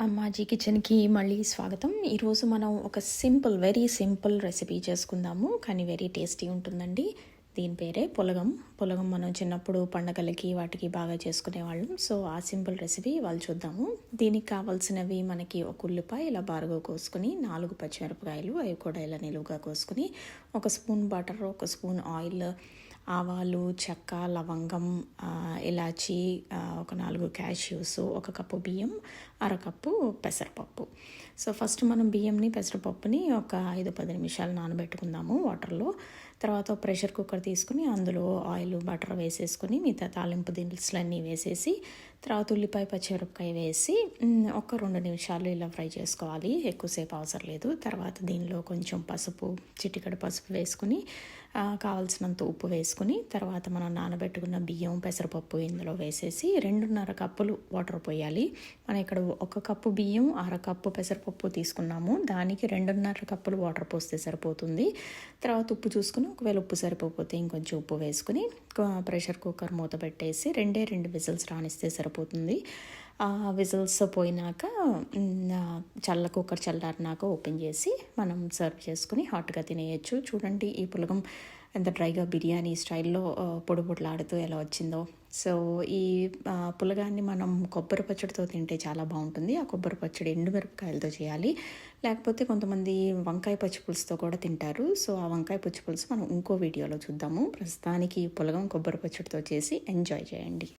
అమ్మాజీ కిచెన్కి మళ్ళీ స్వాగతం. ఈరోజు మనం ఒక వెరీ సింపుల్ రెసిపీ చేసుకుందాము, కానీ వెరీ టేస్టీ ఉంటుందండి. దీని పేరే పులగం. మనం చిన్నప్పుడు పండగలకి వాటికి బాగా చేసుకునేవాళ్ళం. సో ఆ సింపుల్ రెసిపీ వాళ్ళు చూద్దాము. దీనికి కావాల్సినవి మనకి ఒక ఉల్లిపాయ ఇలా బారుగా కోసుకుని, 4 పచ్చిమిరపకాయలు అవి కూడా ఇలా నిలువుగా కోసుకుని, 1 స్పూన్ బటర్, 1 స్పూన్ ఆయిల్, ఆవాలు, చెక్క, లవంగం, ఇలాచి, ఒక 4 క్యాష్యూస్, 1 కప్పు బియ్యం, అరకప్పు పెసరపప్పు. సో ఫస్ట్ మనం బియ్యంని పెసరపప్పుని ఒక 5-10 నిమిషాలు నానబెట్టుకుందాము వాటర్లో. తర్వాత ప్రెషర్ కుక్కర్ తీసుకుని అందులో ఆయిల్, బటర్ వేసేసుకుని మిగతా తాలింపు దినుసులన్నీ వేసేసి, తర్వాత ఉల్లిపాయ, పచ్చిమిరపకాయ వేసి ఒక 2 నిమిషాలు ఇలా ఫ్రై చేసుకోవాలి. ఎక్కువసేపు అవసరం లేదు. తర్వాత దీనిలో కొంచెం పసుపు, చిటికెడు పసుపు వేసుకుని, కావాల్సినంత ఉప్పు వేసుకుని, తర్వాత మనం నానబెట్టుకున్న బియ్యం, పెసరపప్పు ఇందులో వేసేసి 2.5 కప్పులు వాటర్ పోయాలి. మనం ఇక్కడ 1 కప్పు బియ్యం, అరకప్పు పెసరపప్పు తీసుకున్నాము. దానికి 2.5 కప్పులు వాటర్ పోస్తే సరిపోతుంది. తర్వాత ఉప్పు చూసుకుని, ఒకవేళ ఉప్పు సరిపోతే ఇంకొంచెం ఉప్పు వేసుకుని ప్రెషర్ కుక్కర్ మూత పెట్టేసి 2 విజిల్స్ రానిస్తే సరిపోతుంది. విజిల్స్ పోయినాక కుక్కర్ చల్లారినాక ఓపెన్ చేసి మనం సర్వ్ చేసుకుని హాట్గా తినేయచ్చు. చూడండి ఈ పులగం ఎంత డ్రైగా బిర్యానీ స్టైల్లో పొడి పొడిలాడుతూ ఎలా వచ్చిందో. సో ఈ పులగాన్ని మనం కొబ్బరి పచ్చడితో తింటే చాలా బాగుంటుంది. ఆ కొబ్బరి పచ్చడి ఎండుమిరపకాయలతో చేయాలి, లేకపోతే కొంతమంది వంకాయ పచ్చి పులుసుతో కూడా తింటారు. సో ఆ వంకాయ పచ్చి పులుసు మనం ఇంకో వీడియోలో చూద్దాము. ప్రస్తుతానికి ఈ పులగం కొబ్బరి పచ్చడితో చేసి ఎంజాయ్ చేయండి.